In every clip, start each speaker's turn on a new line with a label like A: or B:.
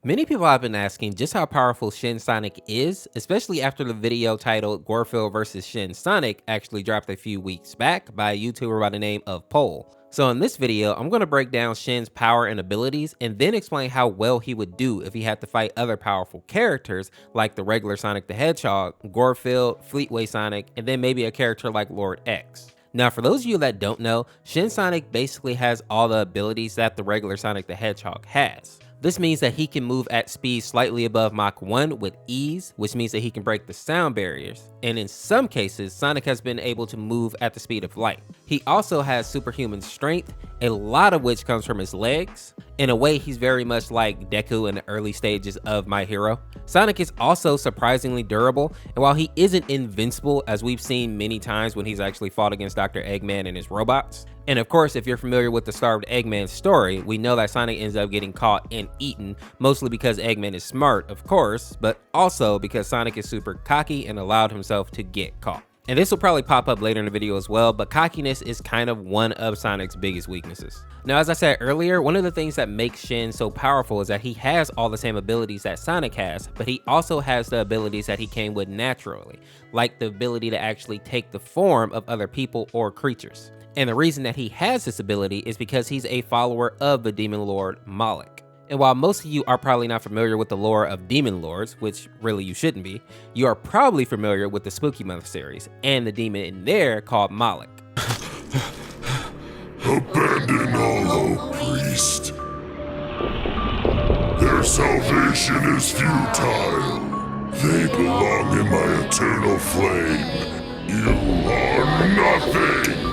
A: Many people have been asking just how powerful Shin Sonic is, especially after the video titled Gorefield vs. Shin Sonic actually dropped a few weeks back by a YouTuber by the name of Pole. So in this video, I'm going to break down Shin's power and abilities and then explain how well he would do if he had to fight other powerful characters like the regular Sonic the Hedgehog, Gorefield, Fleetway Sonic, and then maybe a character like Lord X. Now, for those of you that don't know, Shin Sonic basically has all the abilities that the regular Sonic the Hedgehog has. This means that he can move at speed slightly above Mach 1 with ease, which means that he can break the sound barriers. And in some cases, Sonic has been able to move at the speed of light. He also has superhuman strength, a lot of which comes from his legs. In a way, he's very much like Deku in the early stages of My Hero. Sonic is also surprisingly durable, and while he isn't invincible, as we've seen many times when he's actually fought against Dr. Eggman and his robots, and of course, if you're familiar with the Starved Eggman story, we know that Sonic ends up getting caught and eaten, mostly because Eggman is smart, of course, but also because Sonic is super cocky and allowed himself to get caught. And this will probably pop up later in the video as well, but cockiness is kind of one of Sonic's biggest weaknesses. Now, as I said earlier, one of the things that makes Shin so powerful is that he has all the same abilities that Sonic has, but he also has the abilities that he came with naturally, like the ability to actually take the form of other people or creatures. And the reason that he has this ability is because he's a follower of the Demon Lord Moloch. And while most of you are probably not familiar with the lore of Demon Lords, which really you shouldn't be, you are probably familiar with the Spooky Month series and the demon in there called Moloch.
B: Abandon all hope, priest. Their salvation is futile. They belong in my eternal flame. You are nothing!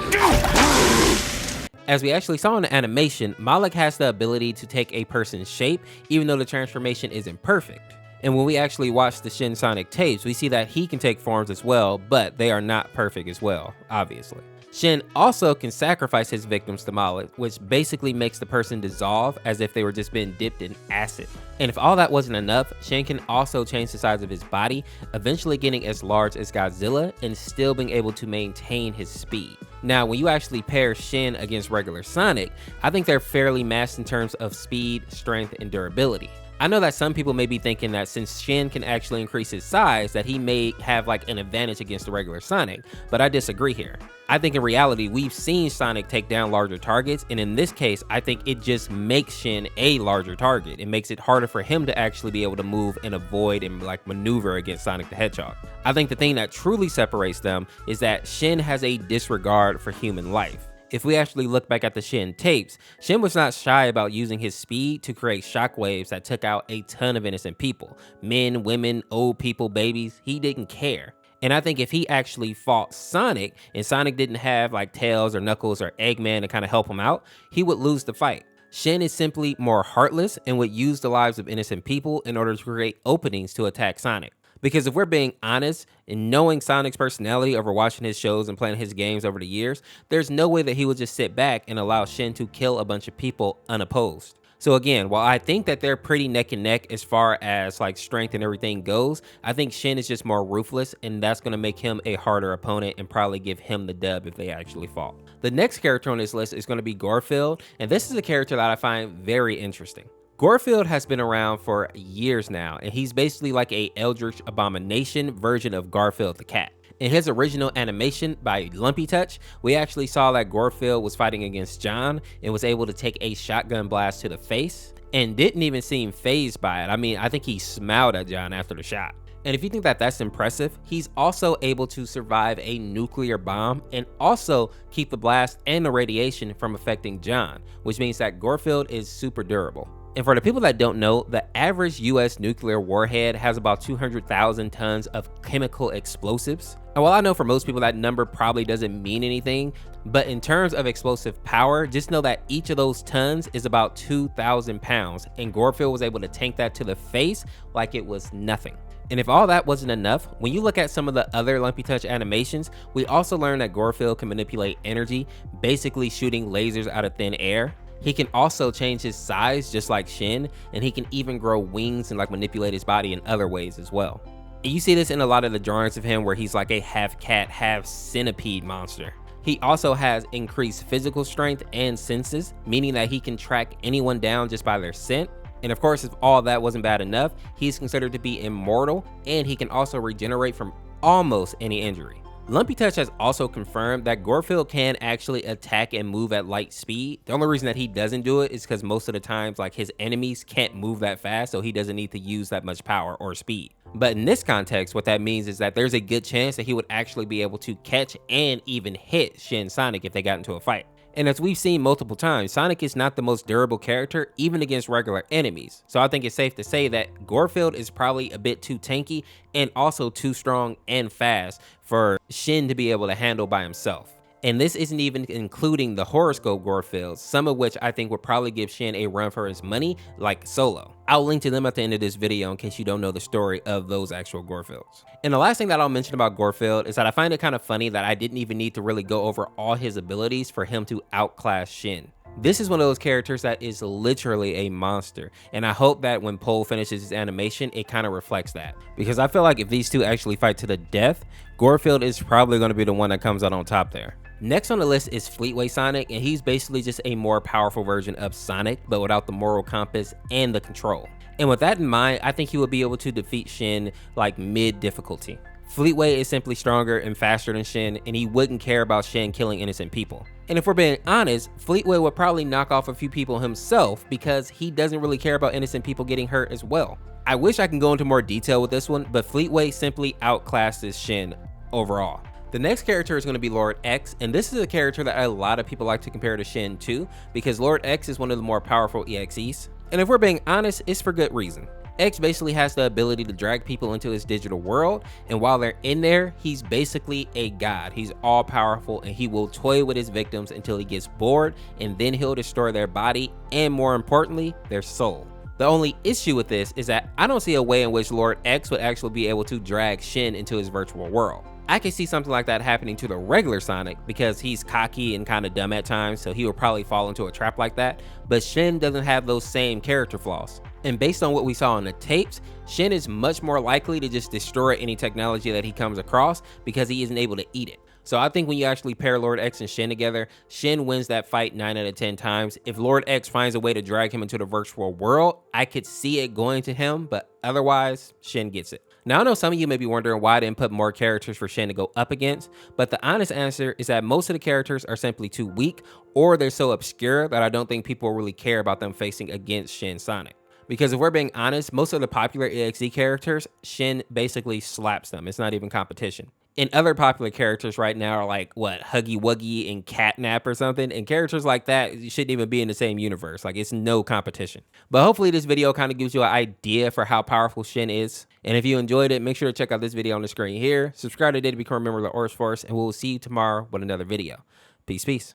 A: As we actually saw in the animation, Moloch has the ability to take a person's shape, even though the transformation isn't perfect. And when we actually watch the Shin Sonic tapes, we see that he can take forms as well, but they are not perfect as well, obviously. Shin also can sacrifice his victims to Moloch, which basically makes the person dissolve as if they were just being dipped in acid. And if all that wasn't enough, Shin can also change the size of his body, eventually getting as large as Godzilla and still being able to maintain his speed. Now, when you actually pair Shin against regular Sonic, I think they're fairly matched in terms of speed, strength, and durability. I know that some people may be thinking that since Shin can actually increase his size, that he may have like an advantage against the regular Sonic, but I disagree here. I think in reality, we've seen Sonic take down larger targets, and in this case, I think it just makes Shin a larger target. It makes it harder for him to actually be able to move and avoid and like maneuver against Sonic the Hedgehog. I think the thing that truly separates them is that Shin has a disregard for human life. If we actually look back at the Shin tapes, Shin was not shy about using his speed to create shockwaves that took out a ton of innocent people. Men, women, old people, babies, he didn't care. And I think if he actually fought Sonic, and Sonic didn't have like Tails or Knuckles or Eggman to kind of help him out, he would lose the fight. Shin is simply more heartless and would use the lives of innocent people in order to create openings to attack Sonic. Because if we're being honest, and knowing Sonic's personality over watching his shows and playing his games over the years, there's no way that he would just sit back and allow Shin to kill a bunch of people unopposed. So again, while I think that they're pretty neck and neck as far as like strength and everything goes, I think Shin is just more ruthless, and that's going to make him a harder opponent and probably give him the dub if they actually fought. The next character on this list is going to be Gorefield, and this is a character that I find very interesting. Gorefield has been around for years now, and he's basically like a Eldritch Abomination version of Garfield the cat. In his original animation by Lumpy Touch, we actually saw that Gorefield was fighting against John and was able to take a shotgun blast to the face and didn't even seem fazed by it. I mean, I think he smiled at John after the shot. And if you think that that's impressive, he's also able to survive a nuclear bomb and also keep the blast and the radiation from affecting John, which means that Gorefield is super durable. And for the people that don't know, the average US nuclear warhead has about 200,000 tons of chemical explosives. And while I know for most people that number probably doesn't mean anything, but in terms of explosive power, just know that each of those tons is about 2,000 pounds, and Gorefield was able to tank that to the face like it was nothing. And if all that wasn't enough, when you look at some of the other Lumpy Touch animations, we also learned that Gorefield can manipulate energy, basically shooting lasers out of thin air. He can also change his size just like Shin, and he can even grow wings and like manipulate his body in other ways as well. And you see this in a lot of the drawings of him where he's like a half cat, half centipede monster. He also has increased physical strength and senses, meaning that he can track anyone down just by their scent. And of course, if all that wasn't bad enough, he's considered to be immortal, and he can also regenerate from almost any injury. Lumpy Touch has also confirmed that Gorefield can actually attack and move at light speed. The only reason that he doesn't do it is because most of the times, like, his enemies can't move that fast, so he doesn't need to use that much power or speed. But in this context, what that means is that there's a good chance that he would actually be able to catch and even hit Shin Sonic if they got into a fight. And as we've seen multiple times, Sonic is not the most durable character, even against regular enemies. So I think it's safe to say that Gorefield is probably a bit too tanky and also too strong and fast for Shin to be able to handle by himself. And this isn't even including the horoscope Gorefields, some of which I think would probably give Shin a run for his money, like Solo. I'll link to them at the end of this video in case you don't know the story of those actual Gorefields. And the last thing that I'll mention about Gorefield is that I find it kind of funny that I didn't even need to really go over all his abilities for him to outclass Shin. This is one of those characters that is literally a monster, and I hope that when Poe finishes his animation, it kind of reflects that. Because I feel like if these two actually fight to the death, Gorefield is probably going to be the one that comes out on top there. Next on the list is Fleetway Sonic, and he's basically just a more powerful version of Sonic, but without the moral compass and the control. And with that in mind, I think he will be able to defeat Shin like mid difficulty. Fleetway is simply stronger and faster than Shin, and he wouldn't care about Shin killing innocent people. And if we're being honest, Fleetway would probably knock off a few people himself because he doesn't really care about innocent people getting hurt as well. I wish I can go into more detail with this one, but Fleetway simply outclasses Shin overall. The next character is going to be Lord X, and this is a character that a lot of people like to compare to Shin too, because Lord X is one of the more powerful EXEs. And if we're being honest, it's for good reason. X basically has the ability to drag people into his digital world, and while they're in there, he's basically a god. He's all powerful, and he will toy with his victims until he gets bored, and then he'll destroy their body, and more importantly, their soul. The only issue with this is that I don't see a way in which Lord X would actually be able to drag Shin into his virtual world. I can see something like that happening to the regular Sonic because he's cocky and kind of dumb at times, so he would probably fall into a trap like that, but Shin doesn't have those same character flaws. And based on what we saw in the tapes, Shin is much more likely to just destroy any technology that he comes across because he isn't able to eat it. So I think when you actually pair Lord X and Shin together, Shin wins that fight 9 out of 10 times. If Lord X finds a way to drag him into the virtual world, I could see it going to him, but otherwise, Shin gets it. Now, I know some of you may be wondering why I didn't put more characters for Shin to go up against, but the honest answer is that most of the characters are simply too weak, or they're so obscure that I don't think people really care about them facing against Shin Sonic. Because if we're being honest, most of the popular EXE characters, Shin basically slaps them. It's not even competition. And other popular characters right now are like, what, Huggy Wuggy and Catnap or something? And characters like that shouldn't even be in the same universe. Like, it's no competition. But hopefully this video kind of gives you an idea for how powerful Shin is. And if you enjoyed it, make sure to check out this video on the screen here. Subscribe today to become a member of the Orange Force, and we'll see you tomorrow with another video. Peace, peace.